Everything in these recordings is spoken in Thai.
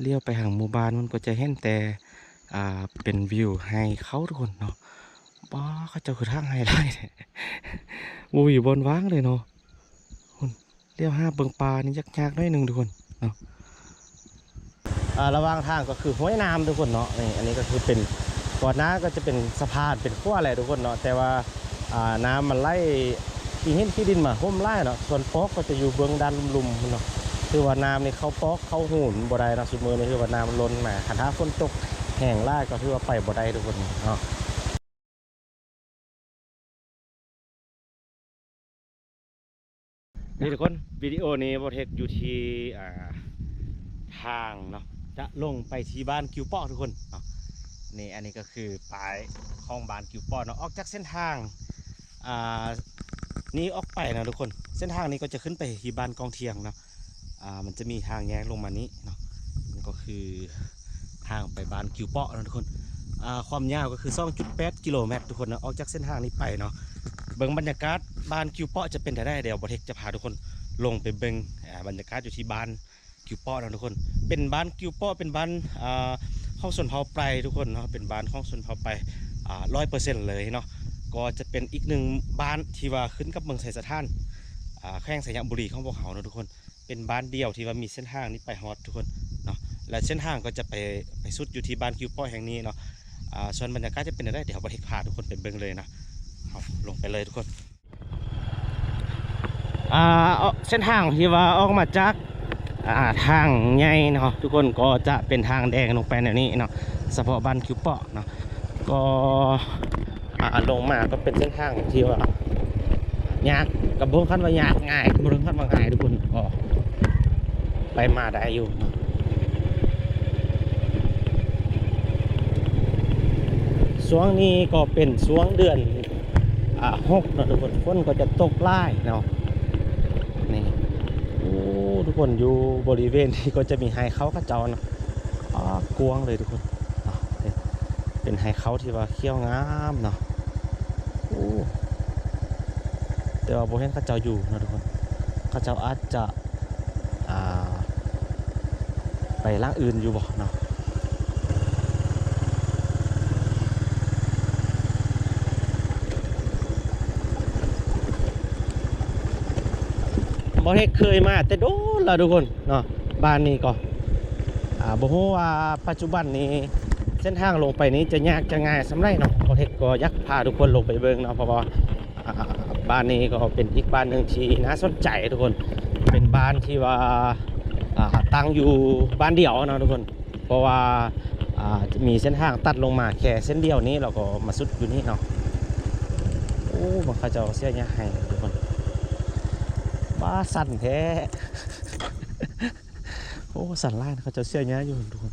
เลี้ยวไปทางหมู่บ้านมันก็จะเห็นแต่เป็นวิวให้เขาทุกคนเนาะบ้าเขาเจ้าคือทางไฮไลท์วูอยู่บนว้างเลยเนาะคุณเลี้ยวห้าเบิงปลานี่ยากๆหน่อยหนึงทุกคนเนาะระหว่างทางก็คือห้วยน้ำทุกคนเนาะนี่อันนี้ก็คือเป็นก่อนหน้าก็จะเป็นสะพานเป็นขั้วอะไรทุกคนเนาะแต่ว่าน้ำมันไหลที่เห็นที่ดินมาห่มไล่เนาะส่วนปอกก็จะอยู่เบื้องด้านลุ่มๆเนาะคือว่าน้ำนี่เขาปอกเขาหูนบ่ได้นะสุดมือนี่คือว่าน้ำมันล้นมาถ้าฝนตกแห้งไล่ก็คือว่าไปบ่ได้ทุกคนเนาะนี่ทุกคนวิดีโอนี้บทเทคอยู่ที่ทางเนาะจะลงไปที่บ้านกิวป้อทุกคนเนาะนี่อันนี้ก็คือปลายของบ้านกิวป้อเนาะออกจากเส้นทางอ่านี้ออกไปนะทุกคนเส้นทางนี้ก็จะขึ้นไปที่บ้านกองเทียงเนาะมันจะมีทางแยกลงมานี้เนาะนี่ก็คือทางไปบ้านกิวป้อนะทุกคนความยาวก็คือ2.8 กิโลเมตรทุกคนนะออกจากเส้นทางนี้ไปเนาะเบิ่งบรรยากาศบ้านกิวป้อจะเป็นได้เดี๋ยวบทเทคจะพาทุกคนลงไปเบิ่งบรรยากาศอยู่ที่บ้านกิวป้อนะทุกคนเป็นบ้านกิวป้อเป็นบ้านห้องส่วนเผาไพรทุกคนเนาะเป็นบ้านห้องส่วนเผาไพร100%เลยเนาะก็จะเป็นอีกหนึ่งบ้านที่ว่าขึ้นกับเมืองไสสถานแข้งสยามบุรีของพวกเขาเนาะทุกคนเป็นบ้านเดียวที่ว่ามีเส้นทางนี้ไปฮอตทุกคนเนาะและเส้นทางก็จะไปสุดอยู่ที่บ้านกิวป้อแห่งนี้เนาะส่วนบรรยากาศจะเป็นอะไรเดี๋ยวบทเทคพาทุกคนไปเบิ่งเลยนะลงไปเลยทุกคนเส้นทางที่ว่าออกมาจากทางใหญ่เนาะทุกคนก็จะเป็นทางแดงลงไปในนี้เนาะเฉพาะบ้านคิวเปาะเนาะก็ลงมาก็เป็นเส้นทางที่ว่ายากกับพวกขั้นว่ายากง่ายกับพวกขั้นว่าง่ายทุกคนก็ไปมาได้อยู่เนาะช่วงนี้ก็เป็นช่วงเดือน6เนาะทุกคนฝนก็จะตกไล่เนาะนี่ทุกคนอยู่บริเวณที่ก็จะมีไฮเขาข้าเจ้าเนาะกวางเลยทุกคนเป็นไฮเขาที่ว่าเขี้ยวงามเนาะแต่ว่าโบเห็นข้าเจ้าอยู่นะทุกคนข้าเจ้าอาจจะไปล่างอื่นอยู่บ่เนาะบ่เห็นเคยมาแต่โดนแล้วทุกคนเนาะบ้านนี้ก็บ่ฮู้ว่าปัจจุบันนี้เส้นทางลงไปนี้จะยากจะง่ายสำไรเนาะบ่เห็นก็อยากพาทุกคนลงไปเบิ่งเนาะเพราะว่าบ้านนี้ก็เป็นอีกบ้านหนึ่งที่น่าสนใจทุกคนเป็นบ้านที่ว่าตั้งอยู่บ้านเดี่ยวนะทุกคนเพราะว่าจะมีเส้นทางตัดลงมาแค่เส้นเดียวนี้เราก็มาสุดอยู่นี่เนาะมันเขาจะเสียเนี่ยให้ทุกคนบ้าสั่นแท้สั่นไล่เขาจะเสียเนี่ยอยู่ทุกคน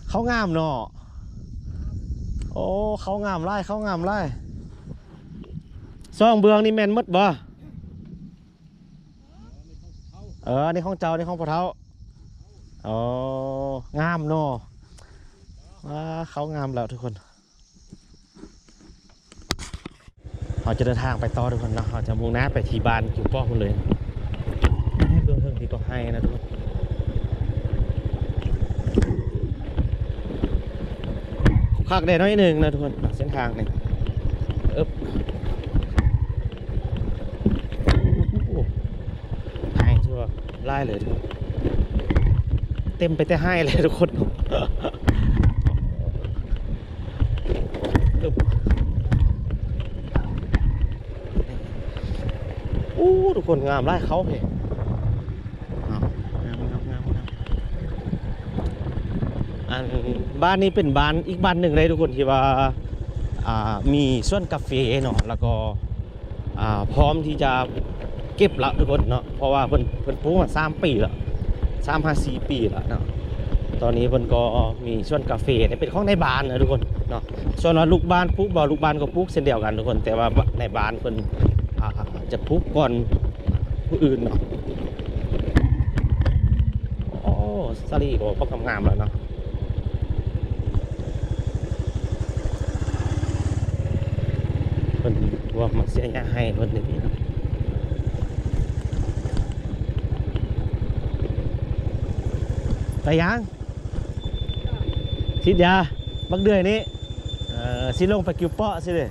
เขางามเนาะเขางามไล่เขางามไล่ซ่องเบืองนี่แมนมดบ่นี่ของเจ้านี่ของพ่อเฒ่างามเนาะเขางามแล้วทุกคนเราจะเดินทางไปต่อทุกคนนะเราจะมุ่งหน้าไปที่บ้านกิวป้อคนเลยให้เบื้องต้นที่ก็ให้นะทุกคนขักแดดน้อยหนึ่งนะทุกคนเส้นทางนี่ให้ชัวร์ไล่เลยทุกคนเต็มไปแต่ให้เลยทุกคนทุกคนงามไล่เขาเพบ้านนี้เป็นบ้านอีกบ้านหนึ่งเลยทุกคนที่ว่ามีสวนกาแฟเนาะแล้วก็พร้อมที่จะเก็บละทุกคนเนาะเพราะว่าเพิ่นปลูกมา3 ปีแล้ว3-4 ปีแล้วเนาะตอนนี้เพิ่นก็มีสวนกาแฟเป็นของในบ้านนะทุกคนเนาะส่วนว่าลูกบ้านปลูกบ่ลูกบ้านก็ปลูกเช่นเดียวกันทุกคนแต่ว่าในบ้านเพิ่นจะปลูกก่อนผู้อื่นเนาะสลีก็พอกงามแล้วเนาะเพิ่นว่ามันเสียยาให้เพิ่นนี่เนาะ ไปยังฉีดยาบักเดือยนี้สิลงไปกิวเปาะสิเลย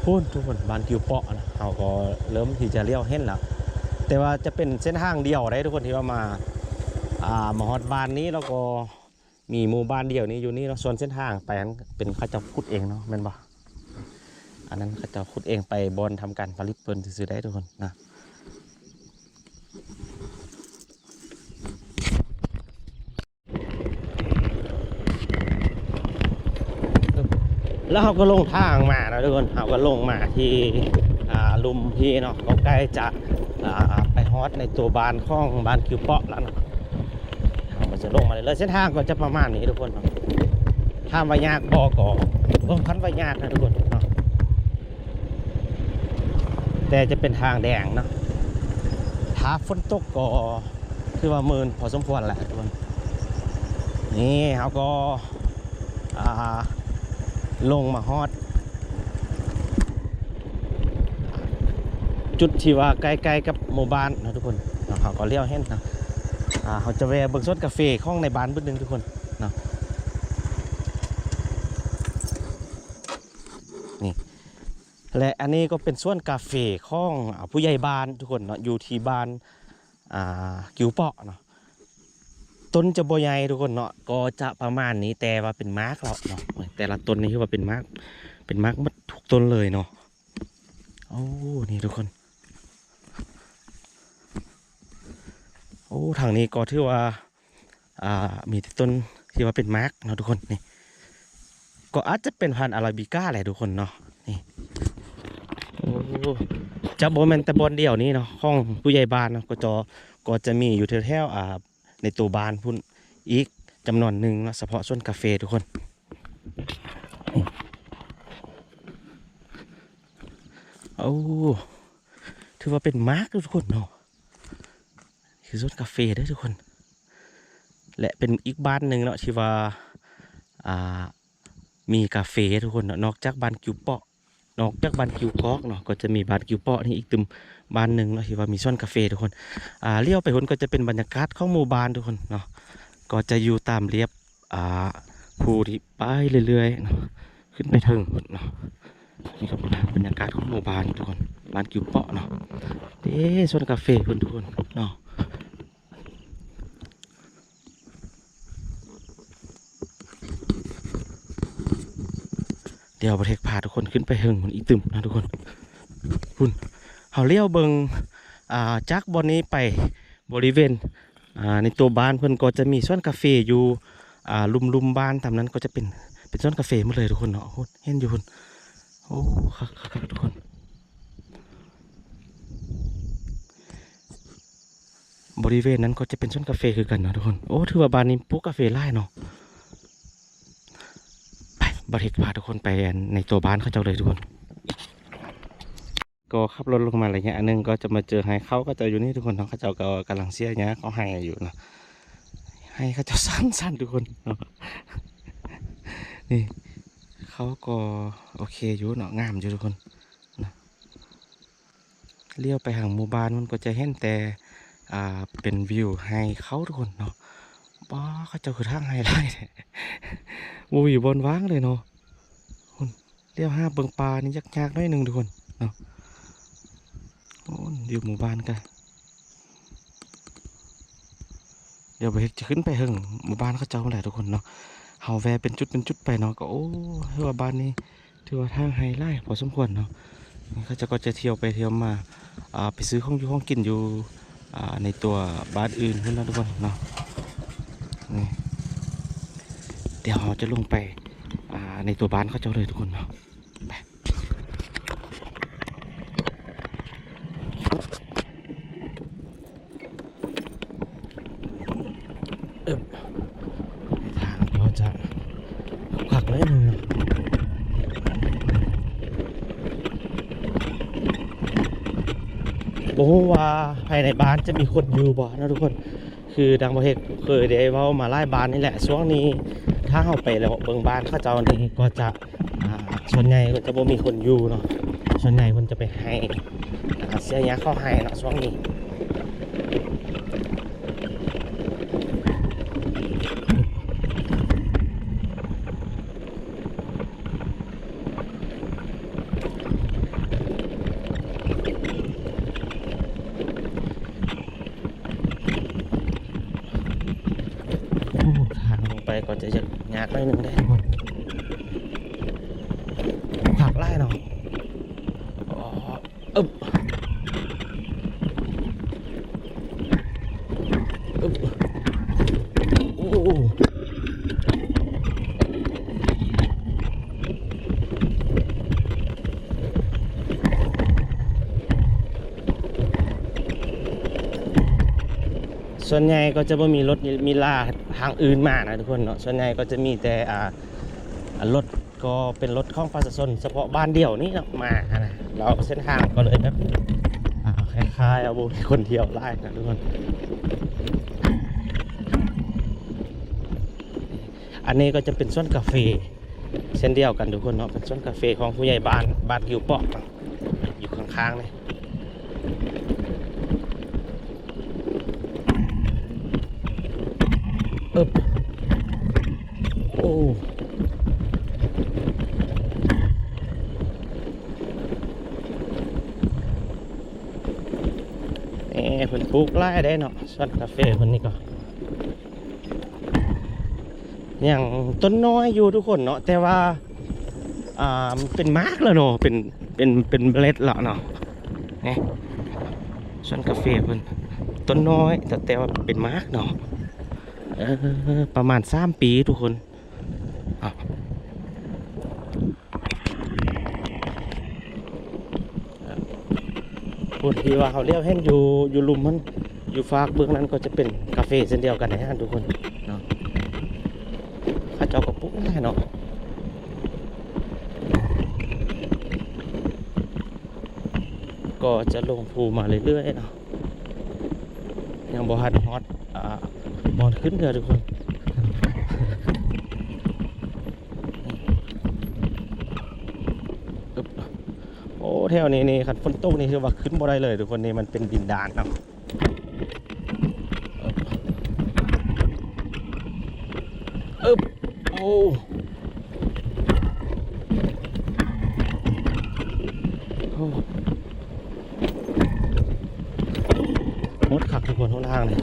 พูดทุกคนบ้านกิวเปาะนะเขาก็เริ่มที่จะเลี้ยวเห็นแล้วแต่ว่าจะเป็นเส้นทางเดียวได้ทุกคนที่ว่ามาฮอดบ้านนี้แล้วก็มีหมู่บ้านเดียวนี้อยู่นี่เนาะส่วนเส้นทางไปนั้นเป็นข้าเจ้าขุดเองเนาะแม่นบ่อันนั้นข้าเจ้าขุดเองไปบนทำการผลิตเปิ้นซื้อได้ทุกคนนะแล้วเขาก็ลงทางมานะทุกคนเขาก็ลงมาที่ลุมที่เนาะก็ใกล้จะไปฮอตในตัวบ้านของบ้านคิวเปาะแล้วนะเราจะลงมาเลยเส้นทางก็จะประมาณนี้ทุกคนเนาะถ้าว่ายากก็คันว่ายากนะทุกคนเนาะแต่จะเป็นทางแดงเนาะถ้าฝนตกก็คือว่ามืนพอสมควรแหละทุกคนนี่เขาก็ลงมาฮอดจุดที่ว่าใกล้ๆกับหมู่บ้านนะทุกคนเขาก็เลี้ยวเห็นนะเขาจะแวะเบิ่งสวนกาแฟของในบ้านบึ้งนึงทุกคนเนาะนี่และอันนี้ก็เป็นสวนกาแฟของผู้ใหญ่บ้านทุกคนเนาะอยู่ที่บ้านกิวเปาะเนาะต้นจะบ่ใหญ่ทุกคนเนาะก็จะประมาณนี้แต่ว่าเป็นมาร์กแล้วเนาะแต่ละต้นนี่คือว่าเป็นมาร์กหมดทุกต้นเลยเนาะโอ้นี่ทุกคนโอ้ทางนี้ก็ถือว่ามีต้นที่ว่าเป็นมาร์กเนาะทุกคนนี่ก็อาจจะเป็นพันธุ์อาราบิก้าแหละทุกคนเนาะนี่โอ้จะโบแมนแต่บอนเดียวนี้เนาะห้องผู้ใหญ่บ้านเนาะก็จะมีอยู่แถวในตัวบ้านพุ่นอีกจำนวนหนึ่งเฉพาะส่วนกาแฟทุกคนโอ้ถือว่าเป็นมาร์กทุกคนเนาะคือส่วนกาแฟด้วยทุกคนและเป็นอีกบ้านหนึ่งเนาะที่ว่ามีกาแฟทุกคนเนาะนอกจากบ้านกิวเปาะนอกจากบ้านกิวกอกเนาะก็จะมีบ้านกิวเปาะนี่อีกตึมบ้านหนึ่งเนาะที่ว่ามีส่วนกาแฟทุกคนเลี้ยวไปคนก็จะเป็นบรรยากาศของหมู่บ้านทุกคนเนาะก็จะอยู่ตามเรียบภูที่ไปเรื่อยๆเนาะขึ้นไปถึงเนาะนี่ก็เป็นบรรยากาศของหมู่บ้านทุกคนบ้านกิวเปาะเนาะส่วนกาแฟทุกคนเนาะเดี๋ยวประเทศพาทุกคนขึ้นไปเฮิงมันอีตึมนะทุกคนคุณเขาเลี้ยวเบิงจากบอนนี้ไปบริเวณในตัวบ้านเพื่อนก็จะมีส่วนกาแฟอยู่ลุมบ้านทำนั้นก็จะเป็นส่วนกาแฟหมดเลยทุกคนเนาะเห็นอยู่คุณโอ้ครับทุกคนบริเวณนั้นก็จะเป็นส่วนกาแฟคือกันนะทุกคนโอ้ถือว่าบ้านนี้ปลูกกาแฟไร่เนาะบริเวณพาทุกคนไปในตัวบ้านเขาเจ้าเลยทุกคนก็ขับรถลงมาอะไรเงี้ยอันนึงก็จะมาเจอให้เขาก็จะอยู่นี่ทุกคนเขาเจ้าก็กำลังเสียเงี้ยเขาให้อยู่นะให้เขาเจ้าสั้นทุกคนนี่เขาก็โอเคอยู่เนาะงามอยู่ทุกคนนะเลี้ยวไปห่างหมู่บ้านมันก็จะเห็นแต่เป็นวิวให้เขาทุกคนเนาะบ้าเขาเจ้าคือทางไฮไลท์วูอยู่บนว้างเลยเนาะคุณเลี้ยวห้าเบิงปลานี่ยากๆน้อยหนึ่งทุกคนเนาะอยู่หมู่บ้านกันเดี๋ยวไปจะขึ้นไปหึงหมู่บ้านเขาเจ้าแหละทุกคนเนาะเฮาแวะเป็นจุดไปเนาะก็โอ้ถือว่าบ้านนี้ถือว่าทางไฮไลท์พอสมควรเนาะเขาจะก็จะเที่ยวไปเที่ยวมาไปซื้อของอยู่ห้องกินอยู่ในตัวบ้านอื่นขึ้นแล้วทุกคนเนาะนี่เดี๋ยวเราจะลงไปในตัวบ้านเขาเจ้าเลยทุกคนเนาะไปทางเราจะขักไว้หนึ่งโอ้ว่าภายในบ้านจะมีคนอยู่บ่นะทุกคนคือดังประเทศเคยได้เว้ามาไล่บ้านนี่แหละช่วงนี้ถ้าเข้าไปแล้วเบิ่งบ้านเขาเจ้านี่ก็จะส่วนใหญ่ก็จะบ่มีคนอยู่เนาะส่วนใหญ่คนจะไปให้ เสียยาเข้าให้เนาะช่วงนี้ทางลงไปก็จะยากหน่อยนึงได้ทุกคนผักไล่เนาะอึบอึบโอ้ส่วนใหญ่ก็จะไม่มีรถมีลาทางอื่นมานะทุกคนเนาะส่วนใหญ่ก็จะมีแต่รถก็เป็นรถของประชาชนเฉพาะบ้านเดี่ยวนี่เนาะมานะเราเส้นทางก็เลยแบบคล้ายๆเอาบุคคลเที่ยวไล่นะทุกคนอันนี้ก็จะเป็นส่วนกาแฟเช่นเดียวกันทุกคนเนาะเป็นส่วนกาแฟของผู้ใหญ่บ้านกิวเปาะอยู่ข้างๆเลยโอ้เพิ่นปลูกไร่ได้เนาะส่วนกาแฟคนนี้ก็อย่างต้นน้อยอยู่ทุกคนเนาะแต่ว่าเป็นมาร์กแล้วเนาะเป็นเมล็ดแล้วเนาะนี่ส่วนกาแฟเพิ่นต้นน้อยแต่ว่าเป็นมาร์กเนาะประมาณ3 ปีทุกคนพูดที่ว่าเขาเรียกให้อยู่ลุมมันอยู่ฟากเบื้องนั้นก็จะเป็นกาแฟเช่นเดียวกันนะทุกคนเนาะข้าเจ้าก็ปุ๊บได้เนาะก็จะลงภูมาเรื่อยๆเนาะยังบ่ฮัดฮอตบอลขึ้นเถอะทุกคนโอ้แถวนี้ขันฝนตกนี่คือว่าขึ้นบ่ได้เลยทุกคนนี่มันเป็นดินดานเนาะโอ้มดขักทุกคนข้างล่างเลย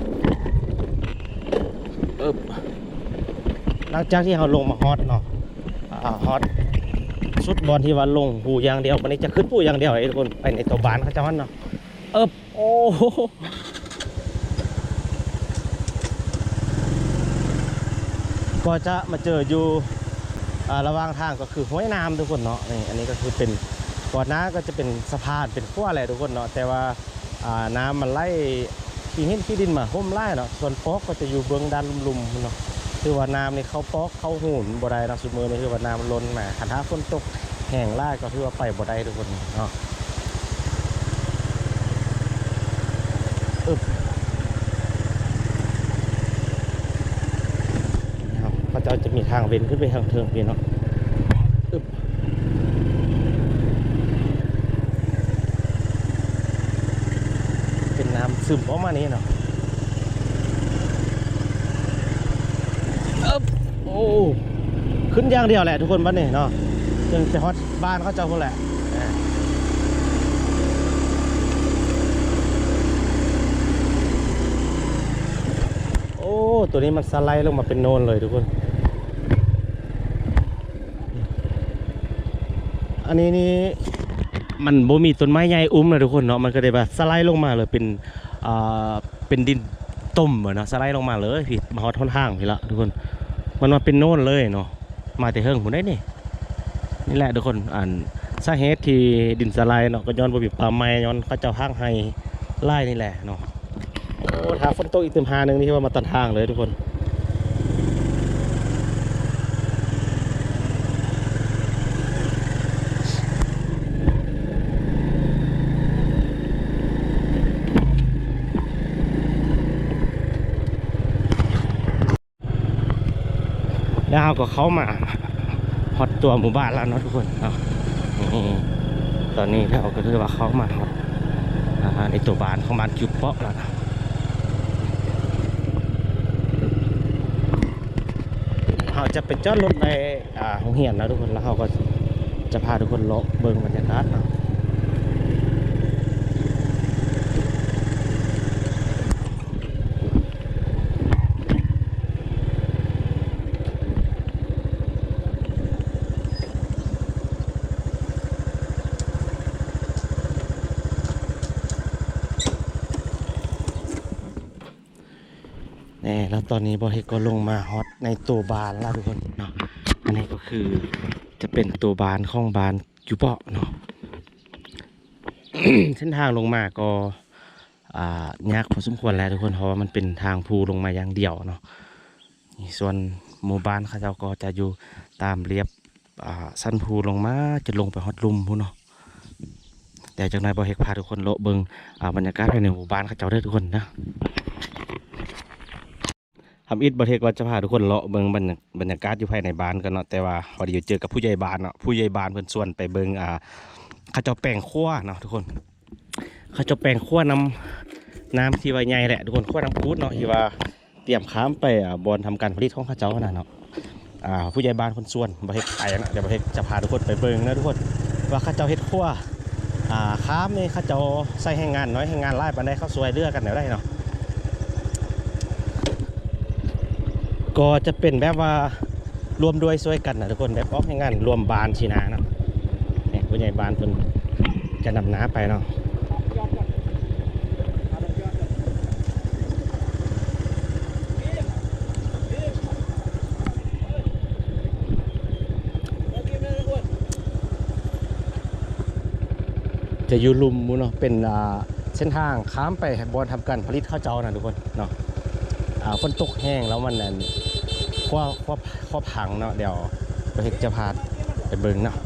หลังจากที่เราลงมาฮอตเนาะฮอตสุดบอลที่ว่าลงผูอย่างเดียววันนี้จะขึ้นผูอย่างเดียวไอ้ทุกคนไปในตัวบ้านเขาจะมันเนาะโอ้ก็จะมาเจออยู่ระหว่างทางก็คือห้วยน้ำทุกคนเนาะนี่อันนี้ก็คือเป็นก่อนหน้าก็จะเป็นสะพานเป็นขั้วอะไรทุกคนเนาะแต่ว่าน้ำมันไล่ขี้หินขี้ดินมาห่มไล่เนาะส่วนป๊อกก็จะอยู่เบื้องด้านลุ่มๆเนาะคือว่าน้ำนี่เขาป๊อกเขาหูนบ่ได้นะสุดมือนี่คือว่าน้ำล้นมาขันท้าฝนตกแห้งไล่ก็คือว่าไปบ่ได้ทุกคนเนาะพระเจ้าจะมีทางเว้นขึ้นไปทางเทิงพี่เนาะเป็นน้ำซึมออกมานี้เนาะโอ้ขึ้นอย่างเดียวแหละทุกคนบ้านนี้เนาะจนจะฮอตบ้านเขาเจ้าคนแหละโอ้ตัวนี้มันสไลด์ลงมาเป็นโนนเลยทุกคนอันนี้นี่มันบ่มีต้นไม้ใหญ่เลยทุกคนเนาะมันก็ได้แบบสไลด์ลงมาเลยเป็นดินต้มเหมือนเนาะสไลด์ลงมาเลยพี่มาฮอตท่อนห้างพี่ละทุกคนมันมาเป็นโน่นเลยเนาะมาแต่เฮิงผมได้นี่แหละทุกคนสาเหตุที่ดินสไลด์เนาะก็ย้อนบ่มีป่าไม้ย้อนเขาเจ้าห้างให้ไล่นี่แหละเนาะโอ้ถ้าฝนตกอีกเต็มหานึงนี่ว่ามาตัดทางเลยทุกคนแล้วเราก็เข้ามาฮอตตัวหมู่บ้านแล้วเนาะทุกคนเนาะตอนนี้เราก็คือว่าเข้ามาฮอต ในตัวบ้านของบ้านกิวเปาะแล้วนะเราจะไปจอดรถในโรงเรียนนะทุกคนแล้วเราก็จะพาทุกคนเลาะเบิ่งบรรยากาศเนาะแล้วตอนนี้บอเฮกก็ลงมาฮอตในตัวบานแล้วทุกคนเนาะอันนี้ก็คือจะเป็นตัวบานของบานกิวเปาะเนาะ เส้นทางลงมาก็ยากพอสมควรแล้วทุกคนเพราะว่ามันเป็นทางภูลงมาอย่างเดียวเนาะส่วนหมู่บ้านเขาเจ้าก็จะอยู่ตามเรียบสั้นภูลงมาจะลงไปฮอตลุมพูเนาะแต่จากนั้นบอเฮกพาทุกคนเลาะเบิงบรรยากาศภายในหมู่บ้านเขาเจ้าได้ทุกคนนะทำอิฐบอเฮกว่าจะพาทุกคนเลาะเบิงบรรยากาศอยู่ภายในบ้านกันเนาะแต่ว่าพอดีเจอกับผู้ใหญ่บ้านเนาะผู้ใหญ่บ้านเพิ่นส่วนไปเบิงเขาเจ้าแป้งขั้วเนาะทุกคนเขาเจ้าแป้งขั้วน้ำที่ว่าใหญ่แหละทุกคนขั้วน้ำปูดเนาะที่ว่าเตรียมข้ามไปบอลทำการผลิตของเขาเจ้านะเนาะผู้ใหญ่บ้านคนส่วนบอเฮกไปนะเดี๋ยวบอเฮกจะพาทุกคนไปเบิงนะทุกคนว่าเขาเจ้าเฮ็ดขั้วข้ามนี่เขาเจ้าใส่แรงงานน้อยแรงงานไล่ปานใดเขาสวยเลือกกันเดี๋ยวได้เนาะก็จะเป็นแบบว่ารวมด้วยช่วยกันนะทุกคนแบบออกให้งานรวมบานชีนาเนาะเนี่ยผู้ใหญ่บ้านเพิ่นจะนำน้าไปเนาะจะอยู่ลุมมูเนาะเป็นเส้นทางข้ามไปบอลทำการผลิตข้าวเจ้านะทุกคนเนาะฝนตกแห้งแล้วมันขั้วพังเนาะเดี๋ยวเราจะพาไปเบิ่งเนาะ